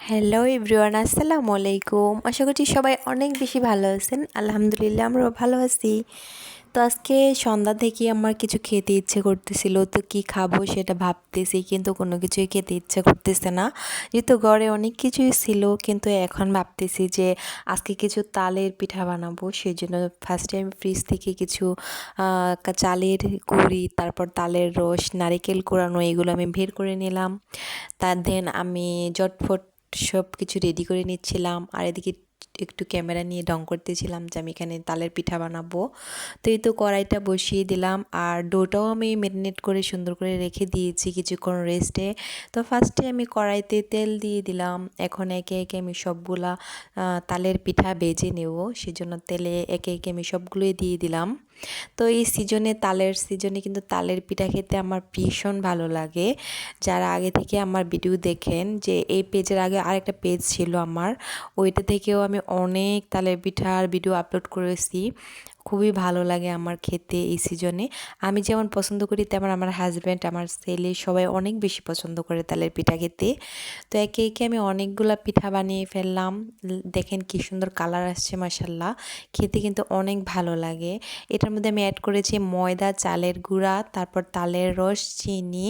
Hello everyone, আসসালামু আলাইকুম। আশা করছি সবাই অনেক বেশি ভালো আছেন। আলহামদুলিল্লাহ আমরাও ভালো আছি। তো আজকে সন্ধ্যা থেকে আমার কিছু খেতে ইচ্ছে করতেছিল, তো কি খাবো সেটা ভাবতেছি, কিন্তু কোনো কিছুই খেতে ইচ্ছে করতেছে না। যেহেতু ঘরে অনেক কিছুই ছিল, কিন্তু এখন ভাবতেছি যে আজকে কিছু তালের পিঠা বানাবো। সেই জন্য ফার্স্ট টাইম ফ্রিজ থেকে কিছু চালের গুঁড়ি, তারপর তালের রস, নারিকেল কোরানো এগুলো আমি বের করে নিলাম। তার দেন আমি জটফট সব কিছু রেডি করে নিচ্ছিলাম, আর এদিকে একটু ক্যামেরা নিয়ে ঢং করতেছিলাম যে আমি এখানে তালের পিঠা বানাবো। তো এই তো কড়াইটা বসিয়ে দিলাম, আর ডোটাও আমি ম্যারিনেট করে সুন্দর করে রেখে দিয়েছি কিছুক্ষণ রেস্টে। তো ফার্স্টে আমি কড়াইতে তেল দিয়ে দিলাম। এখন একে একে আমি সবগুলা তালের পিঠা ভেজে নেব, সেজন্য তেলে একে একে আমি সবগুলোই দিয়ে দিলাম। তো এই তালের সিজনে কিন্তু তালের পিঠা খেতে আমার ভীষণ ভালো লাগে। যারা আগে থেকে আমার ভিডিও দেখেন, যে এই পেজের আগে আরেকটা পেজ ছিল আমার, ওইটা থেকেও আমি অনেক তালের পিঠার ভিডিও আপলোড করেছি। খুবই ভালো লাগে আমার খেতে এই সিজনে। আমি যেমন পছন্দ করি, তেমন আমার হাজব্যান্ড, আমার ছেলে সবাই অনেক বেশি পছন্দ করে তালের পিঠা খেতে। তো একে একে আমি অনেকগুলা পিঠা বানিয়ে ফেললাম। দেখেন কি সুন্দর কালার আসছে, মাশাল্লাহ। খেতে কিন্তু অনেক ভালো লাগে। এটার মধ্যে আমি অ্যাড করেছি ময়দা, চালের গুঁড়া, তারপর তালের রস, চিনি,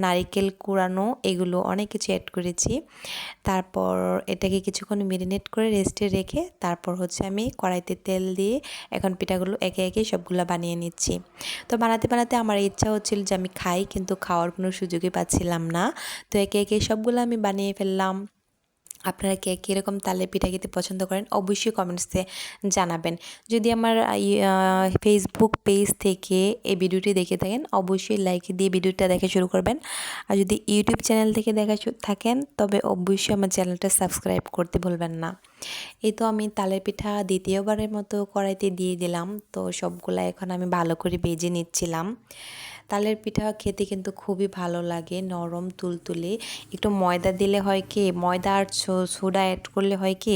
নারিকেল কুড়ানো, এগুলো অনেক কিছু অ্যাড করেছি। তারপর এটাকে কিছুক্ষণ মেরিনেট করে রেস্টে রেখে তারপর আমি কড়াইতে তেল দিয়ে এখন পিঠাগুলো একে একে সবগুলো বানিয়ে নিচ্ছি। তো বানাতে বানাতে আমার ইচ্ছা হচ্ছিল যে আমি খাই, কিন্তু খাওয়ার কোনো সুযোগই পাচ্ছিলাম না। তো একে একে সবগুলো আমি বানিয়ে ফেললাম। আপনারা কে কীরকম তালের পিঠা খেতে পছন্দ করেন অবশ্যই কমেন্টসে জানাবেন। যদি আমার ফেসবুক পেজ থেকে এই ভিডিওটি দেখে থাকেন, অবশ্যই লাইক দিয়ে ভিডিওটা দেখা শুরু করবেন। আর যদি ইউটিউব চ্যানেল থেকে দেখা থাকেন, তবে অবশ্যই আমার চ্যানেলটা সাবস্ক্রাইব করতে ভুলবেন না। এই তো আমি তালের পিঠা দ্বিতীয়বারের মতো কড়াইতে দিয়ে দিলাম। তো সবগুলা এখন আমি ভালো করে ভেজে নিচ্ছিলাম। তালের পিঠা খেতে কিন্তু খুবই ভালো লাগে, নরম তুলতুলে। একটু ময়দা দিলে হয় কি, ময়দা আর সোডা অ্যাড করলে হয় কি,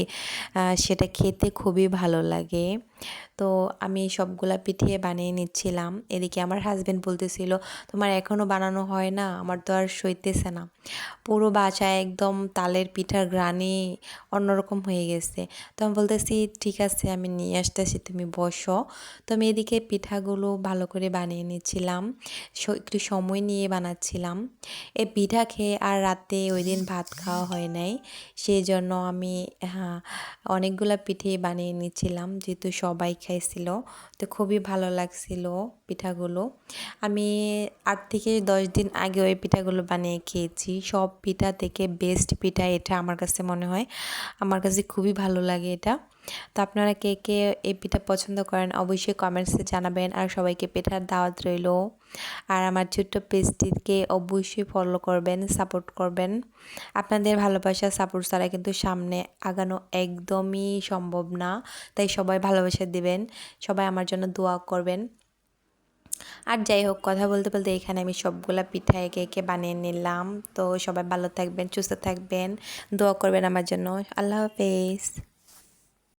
সেটা খেতে খুবই ভালো লাগে। তো আমি সবগুলা পিঠে বানিয়ে নিচ্ছিলাম। এদিকে আমার হাজব্যান্ড বলতেছিল, তোমার এখনও বানানো হয় না? আমার তো আর সইতেছে না। পুরো বাসায় একদম তালের পিঠার ঘ্রাণে অন্যরকম হয়ে গেছে। তো আমি বলতেছি, ঠিক আছে আমি নিয়ে আসতেছি, তুমি বসো। তো আমি এদিকে পিঠাগুলো ভালো করে বানিয়ে নিচ্ছিলাম, একটু সময় নিয়ে বানাচ্ছিলাম। এই পিঠা খেয়ে আর রাতে ওই দিন ভাত খাওয়া হয় নাই, সেই জন্য আমি অনেকগুলা পিঠে বানিয়ে নিচ্ছিলাম, যেহেতু সবাই খাইছিল। তো খুবই ভালো লাগছিল পিঠাগুলো। আমি 8 থেকে 10 দিন আগে ওই পিঠাগুলো বানিয়ে খেয়েছি। সব পিঠা থেকে বেস্ট পিঠা এটা আমার কাছে মনে হয়। আমার কাছে খুবই ভালো লাগে এটা। তো আপনারা কে কে এই পিঠা পছন্দ করেন অবশ্যই কমেন্টসে জানাবেন, আর সবাইকে পিঠার দাওয়াত রইল। আর আমার ছোট্ট পেজটিকে অবশ্যই ফলো করবেন, সাপোর্ট করবেন। আপনাদের ভালোবাসা সাপোর্ট ছাড়া কিন্তু সামনে আগানো একদমই সম্ভব না। তাই সবাই ভালোবাসা দিবেন, সবাই আমার জন্য দোয়া করবেন। আর যাই হোক, কথা বলতে বলতে এখানে আমি সবগুলা পিঠা একে একে বানিয়ে নিলাম। তো সবাই ভালো থাকবেন, সুস্থ থাকবেন, দোয়া করবেন আমার জন্য। আল্লাহ হাফেজ।